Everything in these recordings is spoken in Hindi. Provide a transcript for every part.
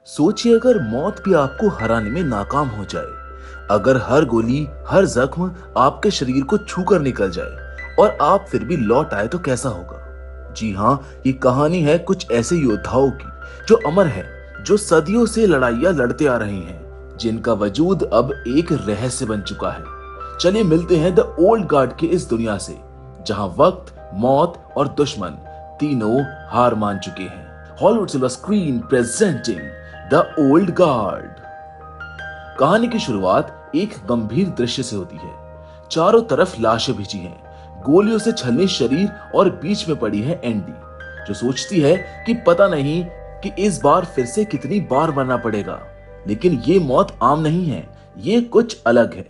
सोचिए अगर मौत भी आपको हराने में नाकाम हो जाए, अगर हर गोली, हर जख्म आपके शरीर को छूकर निकल जाए और आप फिर भी लौट आए तो कैसा होगा। जी हाँ, ये कहानी है कुछ ऐसे योद्धाओं की जो अमर है, जो सदियों से लड़ाइयां लड़ते आ रहे हैं, जिनका वजूद अब एक रहस्य बन चुका है। चलिए मिलते हैं द ओल्ड गार्ड के इस दुनिया से, जहां वक्त, मौत और दुश्मन तीनों हार मान चुके हैं। Hollywood silver screen presenting the old guard. कहानी की शुरुआत एक गंभीर दृश्य से होती है। चारों तरफ लाशें बिछी हैं, गोलियों से छलनी शरीर और बीच में पड़ी है एंडी, जो सोचती है कि पता नहीं कि इस बार फिर से कितनी बार मरना पड़ेगा। लेकिन ये मौत आम नहीं है, ये कुछ अलग है।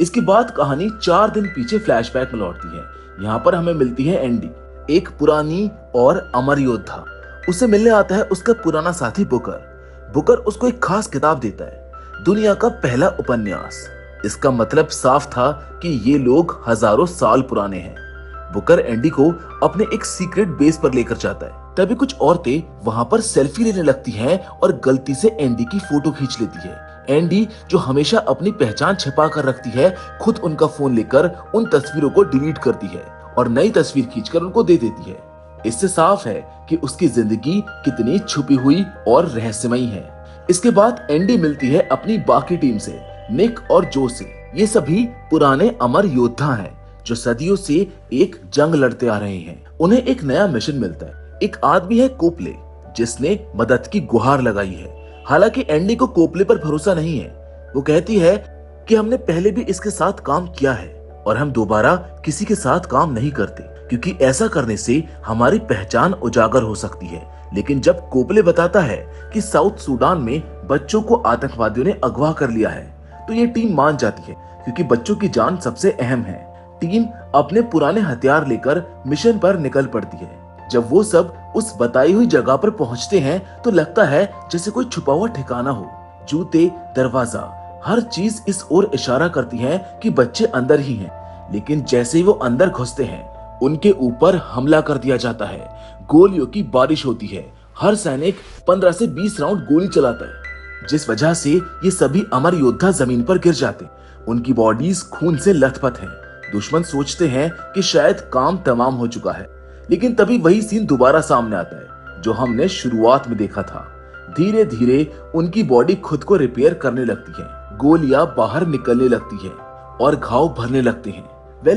इसके बाद कहानी 4 दिन पीछे फ्लैशबैक में लौटती है। यहाँ पर हमें मिलती है एंडी, एक पुरानी और अमर योद्धा। उसे मिलने आता है उसका पुराना साथी बुकर। बुकर उसको एक खास किताब देता है, दुनिया का पहला उपन्यास। इसका मतलब साफ था कि ये लोग हजारों साल पुराने हैं। बुकर एंडी को अपने एक सीक्रेट बेस पर लेकर जाता है। तभी कुछ औरतें वहां पर सेल्फी लेने लगती हैं और गलती से एंडी की फोटो खींच लेती है। एंडी, जो हमेशा अपनी पहचान छिपा कर रखती है, खुद उनका फोन लेकर उन तस्वीरों को डिलीट करती है और नई तस्वीर खींचकर उनको दे देती है। इससे साफ है कि उसकी जिंदगी कितनी छुपी हुई और रहस्यमयी है। इसके बाद एंडी मिलती है अपनी बाकी टीम से, निक और जो से। ये सभी पुराने अमर योद्धा हैं जो सदियों से एक जंग लड़ते आ रहे हैं। उन्हें एक नया मिशन मिलता है। एक आदमी है कोपले, जिसने मदद की गुहार लगाई है। हालांकि एंडी को कोपले पर भरोसा नहीं है। वो कहती है कि हमने पहले भी इसके साथ काम किया है और हम दोबारा किसी के साथ काम नहीं करते, क्योंकि ऐसा करने से हमारी पहचान उजागर हो सकती है। लेकिन जब कोपले बताता है कि साउथ सूडान में बच्चों को आतंकवादियों ने अगवा कर लिया है, तो ये टीम मान जाती है, क्योंकि बच्चों की जान सबसे अहम है। टीम अपने पुराने हथियार लेकर मिशन पर निकल पड़ती है। जब वो सब उस बताई हुई जगह पर पहुंचते हैं तो लगता है जैसे कोई छुपा हुआ ठिकाना हो। जूते, दरवाजा, हर चीज इस ओर इशारा करती है कि बच्चे अंदर ही हैं। लेकिन जैसे ही वो अंदर घुसते हैं, उनके ऊपर हमला कर दिया जाता है। गोलियों की बारिश होती है। हर सैनिक 15 से 20 राउंड गोली चलाता है, जिस वजह से ये सभी अमर योद्धा जमीन पर गिर जाते हैं। उनकी बॉडीज खून से लथपथ हैं। दुश्मन सोचते हैं कि शायद काम तमाम हो चुका है, लेकिन तभी वही सीन दोबारा सामने आता है जो हमने शुरुआत में देखा था। धीरे धीरे उनकी बॉडी खुद को रिपेयर करने लगती है, गोलियां बाहर निकलने लगती है और घाव भरने लगते हैं।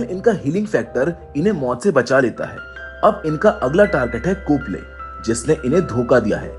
इनका हीलिंग फैक्टर इन्हें मौत से बचा लेता है। अब इनका अगला टारगेट है कोपले, जिसने इन्हें धोखा दिया है।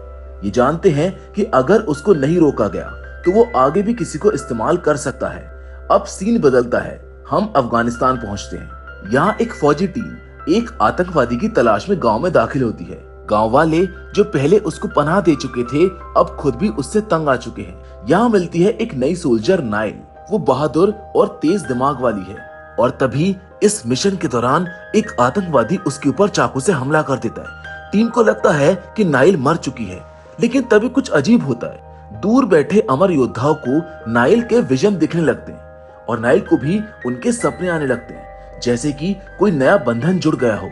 ये जानते हैं कि अगर उसको नहीं रोका गया तो वो आगे भी किसी को इस्तेमाल कर सकता है। अब सीन बदलता है। हम अफगानिस्तान पहुंचते हैं। यहाँ एक फौजी टीम एक आतंकवादी की तलाश में गांव में दाखिल होती है। गांव वाले जो पहले उसको पनाह दे चुके थे, अब खुद भी उससे तंग आ चुके हैं। यहाँ मिलती है एक नई सोल्जर, नाइल। वो बहादुर और तेज दिमाग वाली है। और तभी इस मिशन के दौरान एक आतंकवादी उसके ऊपर चाकू से हमला कर देता है। टीम को लगता है कि नाइल मर चुकी है, लेकिन तभी कुछ अजीब होता है। दूर बैठे अमर योद्धाओं को नाइल के विजन दिखने लगते हैं और नाइल को भी उनके सपने आने लगते हैं, जैसे कि कोई नया बंधन जुड़ गया हो।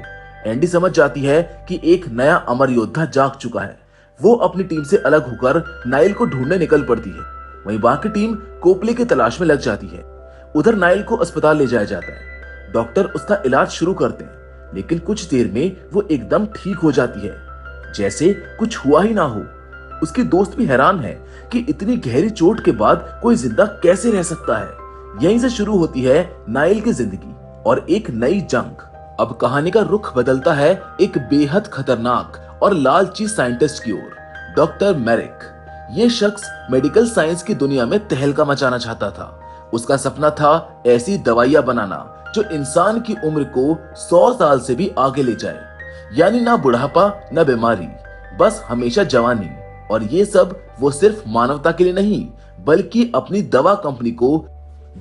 एंडी समझ जाती है कि एक नया अमर योद्धा जाग चुका है। वो अपनी टीम से अलग होकर नाइल को ढूंढने निकल पड़ती है। वहीं बाकी टीम कोपले की तलाश में लग जाती है। उधर नाइल को अस्पताल ले जाया जाता है। डॉक्टर उसका इलाज शुरू करते हैं, लेकिन कुछ देर में वो एकदम ठीक हो जाती है, जैसे कुछ हुआ ही ना हो। उसके दोस्त भी हैरान है कि इतनी गहरी चोट के बाद कोई जिंदा कैसे रह सकता है। यहीं से शुरू होती है नाइल की जिंदगी और एक नई जंग। अब कहानी का रुख बदलता है एक बेहद खतरनाक और लालची साइंटिस्ट की ओर, डॉक्टर मैरिक। ये शख्स मेडिकल साइंस की दुनिया में तहलका मचाना चाहता था। उसका सपना था ऐसी दवाइयां बनाना जो इंसान की उम्र को 100 साल से भी आगे ले जाए, यानी ना बुढ़ापा ना बीमारी, बस हमेशा जवानी। और ये सब वो सिर्फ मानवता के लिए नहीं, बल्कि अपनी दवा कंपनी को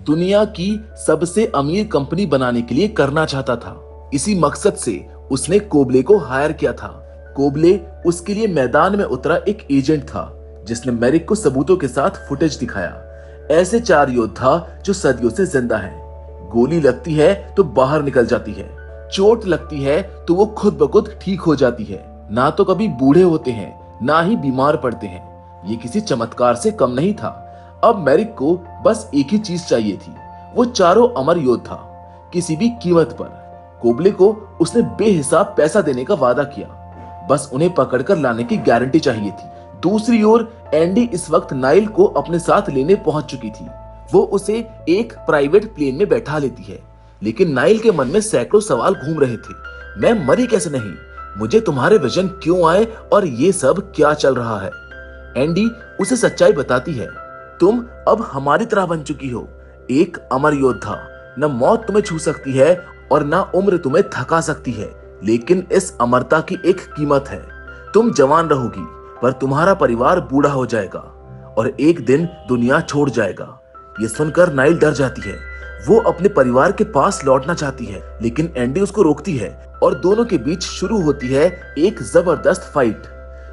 दुनिया की सबसे अमीर कंपनी बनाने के लिए करना चाहता था। इसी मकसद से उसने कोबले को हायर किया था। कोबले उसके लिए मैदान में उतरा एक एजेंट था, जिसने मैरिक को सबूतों के साथ फुटेज दिखाया। ऐसे 4 योद्धा जो सदियों से जिंदा हैं। गोली लगती है तो बाहर निकल जाती है, चोट लगती है तो वो खुद ब खुद ठीक हो जाती है। ना तो कभी बूढ़े होते हैं, ना ही बीमार पड़ते हैं। ये किसी चमत्कार से कम नहीं था। अब मैरिक को बस एक ही चीज चाहिए थी, वो चारों अमर योद्धा, किसी भी कीमत पर। कोबले को उसने बेहिसाब पैसा देने का वादा किया, बस उन्हें पकड़कर लाने की गारंटी चाहिए थी। दूसरी ओर एंडी इस वक्त नाइल को अपने साथ लेने पहुंच चुकी थी। वो उसे एक प्राइवेट प्लेन में बैठा लेती है, लेकिन नाइल के मन में सैकड़ों सवाल घूम रहे थे। मैं मरी कैसे नहीं, मुझे तुम्हारे विजन क्यों आए और ये सब क्या चल रहा है। एंडी उसे सच्चाई बताती है, तुम अब हमारी तरह बन चुकी हो, एक अमर योद्धा। न मौत तुम्हें छू सकती है और न उम्र तुम्हें थका सकती है, लेकिन इस अमरता की एक कीमत है। तुम जवान रहोगी, पर तुम्हारा परिवार बूढ़ा हो जाएगा और एक दिन दुनिया छोड़ जाएगा। ये सुनकर नाइल डर जाती है। वो अपने परिवार के पास लौटना चाहती है, लेकिन एंडी उसको रोकती है और दोनों के बीच शुरू होती है एक जबरदस्त फाइट।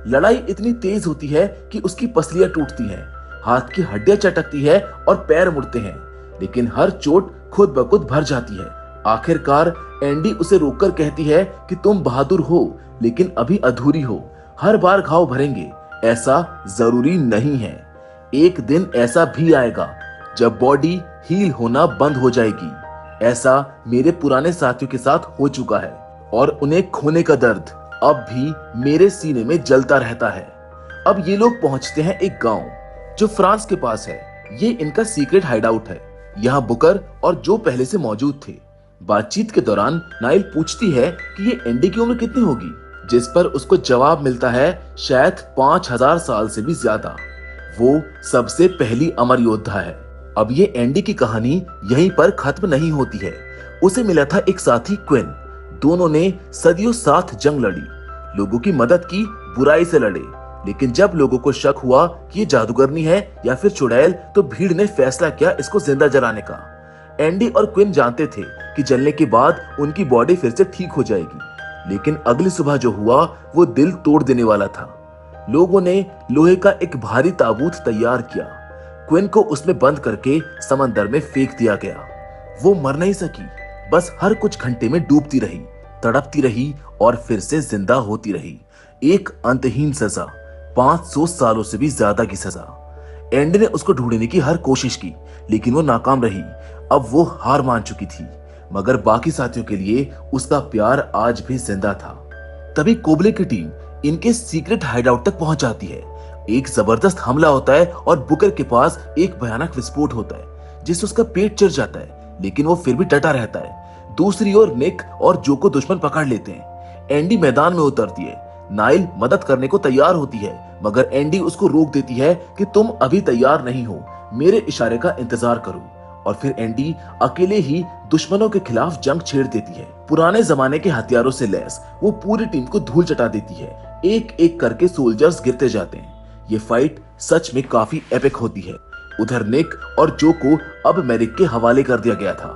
लड़ाई इतनी तेज होती है कि उसकी पसलियां टूटती हैं, हाथ की हड्डियां चटकती है और पैर मुड़ते हैं, लेकिन हर चोट खुद ब खुद भर जाती है। आखिरकार एंडी उसे रोककर कहती है कि तुम बहादुर हो, लेकिन अभी अधूरी हो। हर बार घाव भरेंगे, ऐसा जरूरी नहीं है। एक दिन ऐसा भी आएगा जब बॉडी हील होना बंद हो जाएगी। ऐसा मेरे पुराने साथियों के साथ हो चुका है और उन्हें खोने का दर्द अब भी मेरे सीने में जलता रहता है। अब ये लोग पहुंचते हैं एक गांव जो फ्रांस के पास है। ये इनका सीक्रेट हाइडआउट है। यहाँ बुकर और जो पहले से मौजूद थे। बातचीत के दौरान नाइल पूछती है कि ये एंडी की उम्र कितनी होगी, जिस पर उसको जवाब मिलता है शायद 5000 साल से भी ज्यादा। वो सबसे पहली अमर योद्धा है। अब ये एंडी की कहानी यहीं पर खत्म नहीं होती है। उसे मिला था एक साथी क्विन। दोनों ने सदियों साथ जंग लड़ी, लोगों की मदद की, बुराई से लड़े। लेकिन जब लोगों को शक हुआ कि ये जादूगरनी है या फिर चुड़ैल, तो भीड़ ने फैसला किया इसको जिंदा जलाने का। एंडी और क्विन जानते थे कि जलने के बाद उनकी बॉडी फिर से ठीक हो जाएगी, लेकिन अगली सुबह जो हुआ वो दिल तोड़ देने वाला था। लोगों ने लोहे का एक भारी ताबूत तैयार किया। क्विन को उसमें बंद करके समंदर में फेंक दिया गया। वो मर नहीं सकी, बस हर कुछ घंटे में डूबती रही, तड़पती रही और फिर से जिंदा होती रही। एक अंतहीन सजा, 500 सालों से भी ज्यादा की सजा। एंडी ने उसको ढूंढने की हर कोशिश की, लेकिन वो नाकाम रही। अब वो हार मान चुकी थी, मगर बाकी साथियों के लिए उसका प्यार आज भी जिंदा था। तभी कोबले की टीम इनके सीक्रेट हाइडआउट तक पहुंच जाती है। एक जबरदस्त हमला होता है और बुकर के पास एक भयानक विस्फोट होता है, जिससे उसका पेट चिर जाता है, लेकिन वो फिर भी डटा रहता है। दूसरी ओर निक और जो को दुश्मन पकड़ लेते हैं। एंडी मैदान में उतरती है। नाइल मदद करने को तैयार होती है, मगर एंडी उसको रोक देती है कि तुम अभी तैयार नहीं हो, मेरे इशारे का इंतजार करो। और फिर एंडी अकेले ही दुश्मनों के खिलाफ जंग छेड़ देती है। पुराने जमाने के हथियारों से लैस वो पूरी टीम को धूल चटा देती है। एक एक करके सोल्जर्स गिरते जाते हैं। ये फाइट सच में काफी एपिक होती है। उधर निक और जो को अब मैरिक के हवाले कर दिया गया था।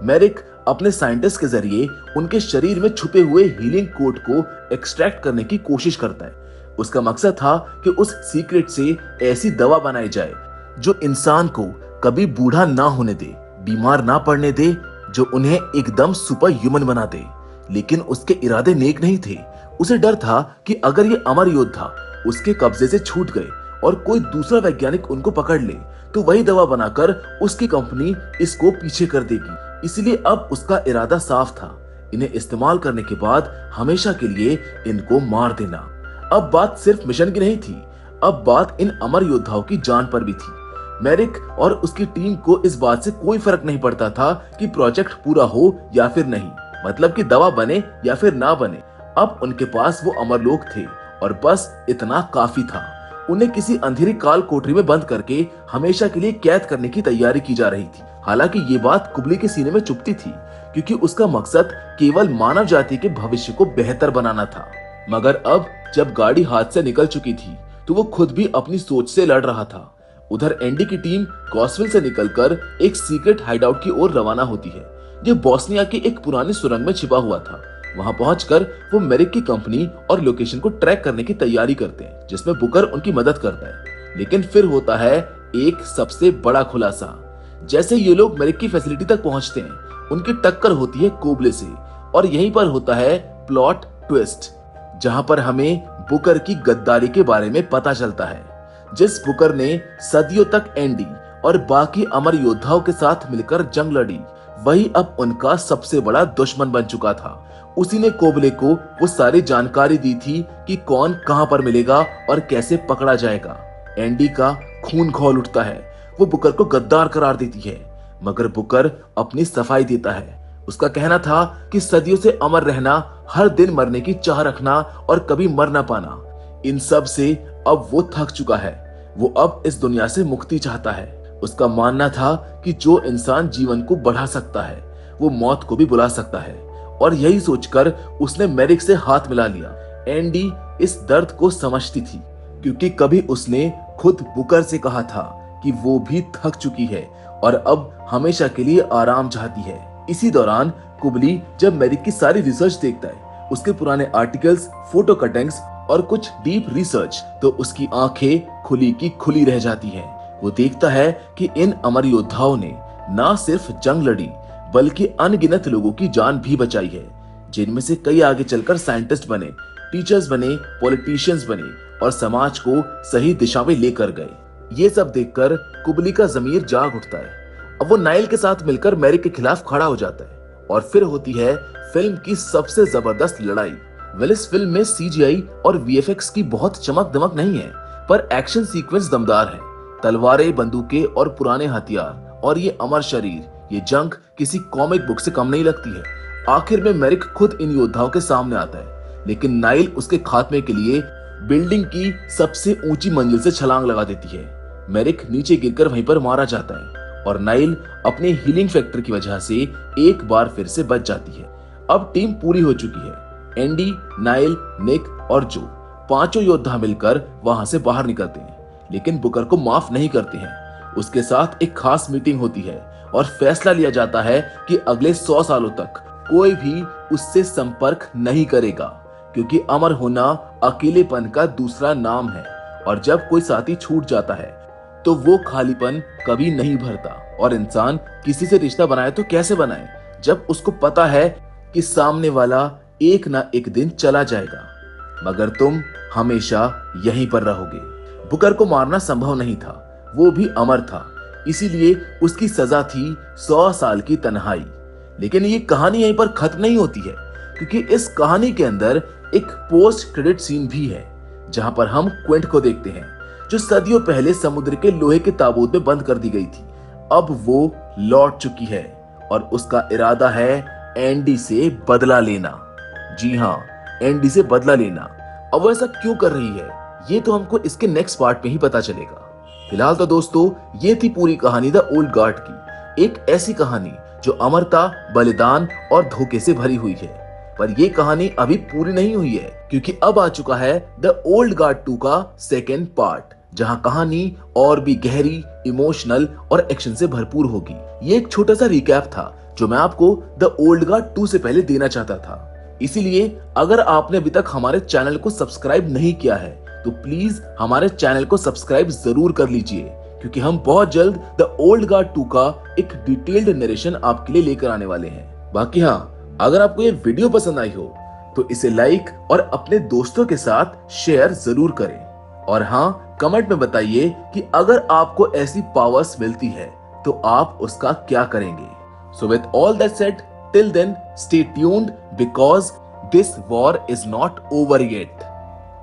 मैरिक अपने साइंटिस्ट के जरिए उनके शरीर में छुपे हुए हीलिंग कोड को एक्सट्रैक्ट करने की कोशिश करता है। उसका मकसद था कि उस सीक्रेट से ऐसी दवा बनाई जाए जो इंसान को कभी बूढ़ा ना होने दे, बीमार ना पड़ने दे, जो उन्हें एकदम सुपर ह्यूमन बना दे। लेकिन उसके इरादे नेक नहीं थे। उसे डर था कि अगर ये अमर योद्धा उसके कब्जे से छूट गए और कोई दूसरा वैज्ञानिक उनको पकड़ ले, तो वही दवा बनाकर उसकी कंपनी इसको पीछे कर देगी। इसलिए अब उसका इरादा साफ था, इन्हें इस्तेमाल करने के बाद हमेशा के लिए इनको मार देना। अब बात सिर्फ मिशन की नहीं थी, अब बात इन अमर योद्धाओं की जान पर भी थी। मैरिक और उसकी टीम को इस बात से कोई फर्क नहीं पड़ता था कि प्रोजेक्ट पूरा हो या फिर नहीं, मतलब कि दवा बने या फिर ना बने। अब उनके पास वो अमरलोक थे और बस इतना काफी था। उन्हें किसी अंधेरी काल कोठरी में बंद करके हमेशा के लिए कैद करने की तैयारी की जा रही थी। हालांकि ये बात कुबली के सीने में चुभती थी, क्योंकि उसका मकसद केवल मानव जाति के भविष्य को बेहतर बनाना था। मगर अब जब गाड़ी हाथ से निकल चुकी थी, तो वो खुद भी अपनी सोच से लड़ रहा था। उधर एंडी की टीम गॉसविल से निकलकर एक सीक्रेट हाइडआउट की ओर रवाना होती है, जो बोस्निया की एक पुरानी सुरंग में छिपा हुआ था। वहां पहुंचकर वो मैरिक की कंपनी और लोकेशन को ट्रैक करने की तैयारी करते हैं, जिसमें बुकर उनकी मदद करता है। लेकिन फिर होता है एक सबसे बड़ा खुलासा। जैसे ये लोग मैरिक की फैसिलिटी तक पहुंचते हैं, उनकी टक्कर होती है कोबले से, और यहीं पर होता है प्लॉट ट्विस्ट, जहां पर हमें बुकर की गद्दारी के बारे में पता चलता है। जिस बुकर ने सदियों तक एंडी और बाकी अमर योद्धाओं के साथ मिलकर जंग लड़ी, वही अब उनका सबसे बड़ा दुश्मन बन चुका था। उसी ने कोबले को वो सारी जानकारी दी थी कि कौन कहां पर मिलेगा और कैसे पकड़ा जाएगा। एंडी का खून खौल उठता है। वो बुकर को गद्दार करार देती है, मगर बुकर अपनी सफाई देता है। उसका कहना था कि सदियों से अमर रहना, हर दिन मरने की चाह रखना और कभी मर ना पाना, इन सब से अब वो थक चुका है। वो अब इस दुनिया से मुक्ति चाहता है। उसका मानना था कि जो इंसान जीवन को बढ़ा सकता है, वो मौत को भी बुला सकता है, और यही सोचकर उसने मेरिक से हाथ मिला लिया। एंडी इस दर्द को समझती थी, क्योंकि कभी उसने खुद बुकर से कहा था कि वो भी थक चुकी है और अब हमेशा के लिए आराम चाहती है। इसी दौरान कुबली जब मेरिक की सारी रिसर्च देखता है, उसके पुराने आर्टिकल्स, फोटो कटिंग्स और कुछ डीप रिसर्च, तो उसकी आंखें खुली की खुली रह जाती हैं। वो देखता है कि इन अमर योद्धाओं ने ना सिर्फ जंग लड़ी, बल्कि अनगिनत लोगों की जान भी बचाई है, जिनमें से कई आगे चलकर साइंटिस्ट बने, टीचर्स बने, पॉलिटिशियंस बने और समाज को सही दिशा में लेकर गए। ये सब देखकर कुबली का जमीर जाग उठता है। अब वो नाइल के साथ मिलकर मेरिक के खिलाफ खड़ा हो जाता है, और फिर होती है फिल्म की सबसे जबरदस्त लड़ाई। इस फिल्म में सीजीआई और वीएफएक्स की बहुत चमक दमक नहीं है, पर एक्शन सीक्वेंस दमदार है। तलवारें, बंदूकें और पुराने हथियार और ये अमर शरीर, ये जंग किसी कॉमिक बुक से कम नहीं लगती है। आखिर में मेरिक खुद इन योद्धाओं के सामने आता है, लेकिन नाइल उसके खात्मे के लिए बिल्डिंग की सबसे ऊंची मंजिल से छलांग लगा देती है। मेरिक नीचे गिरकर वहीं पर मारा जाता है और नाइल अपने हीलिंग फैक्टर की वजह से एक बार फिर से बच जाती है। अब टीम पूरी हो चुकी है। एंडी, नाइल, निक और जो, पांचों योद्धा मिलकर वहां से बाहर निकलते हैं, लेकिन बुकर को माफ नहीं करते हैं। उसके साथ एक खास मीटिंग होती है और फैसला लिया जाता है कि अगले 100 सालों तक कोई भी उससे संपर्क नहीं करेगा, क्योंकि अमर होना अकेलेपन का दूसरा नाम है, और जब कोई साथी छूट जाता है तो वो खालीपन कभी नहीं भरता। और इंसान किसी से रिश्ता बनाए तो कैसे बनाए, जब उसको पता है कि सामने वाला एक ना एक दिन चला जाएगा, मगर तुम हमेशा यहीं पर रहोगे। बुकर को मारना संभव नहीं था, वो भी अमर था, इसीलिए उसकी सजा थी 100 साल की तन्हाई। लेकिन ये कहानी यहीं पर खत्म नहीं होती है, क्योंकि इस कहानी के अंदर एक पोस्ट क्रेडिट सीन भी है, जहां पर हम क्विंट को देखते हैं, जो सदियों पहले समुद्र के लोहे के ताबूत में बंद कर दी गई थी। अब वो लौट चुकी है और उसका इरादा है एंडी से बदला लेना। जी हाँ, एंडी से बदला लेना। अब वो ऐसा क्यों कर रही है, ये तो हमको इसके नेक्स्ट पार्ट में ही पता चलेगा। फिलहाल तो दोस्तों, ये थी पूरी कहानी द ओल्ड गार्ड की, एक ऐसी कहानी जो अमरता, बलिदान और धोखे से भरी हुई है। पर ये कहानी अभी पूरी नहीं हुई है, क्योंकि अब आ चुका है द ओल्ड गार्ड 2 का सेकेंड पार्ट, जहां कहानी और भी गहरी, इमोशनल और एक्शन से भरपूर होगी। ये एक छोटा सा रिकैप था जो मैं आपको द ओल्ड गार्ड 2 से पहले देना चाहता था। इसीलिए अगर आपने अभी तक हमारे चैनल को सब्सक्राइब नहीं किया है, तो प्लीज हमारे चैनल को सब्सक्राइब जरूर कर लीजिए, क्योंकि हम बहुत जल्द द ओल्ड गार्ड 2 का एक डिटेल्ड नरेशन आपके लिए लेकर आने वाले हैं। बाकी हाँ, अगर आपको ये वीडियो पसंद आई हो तो इसे लाइक और अपने दोस्तों के साथ शेयर जरूर करें। और हाँ, कमेंट में बताइए कि अगर आपको ऐसी पावर्स मिलती है तो आप उसका क्या करेंगे। So with all that said, till then, stay tuned because this war is not over yet.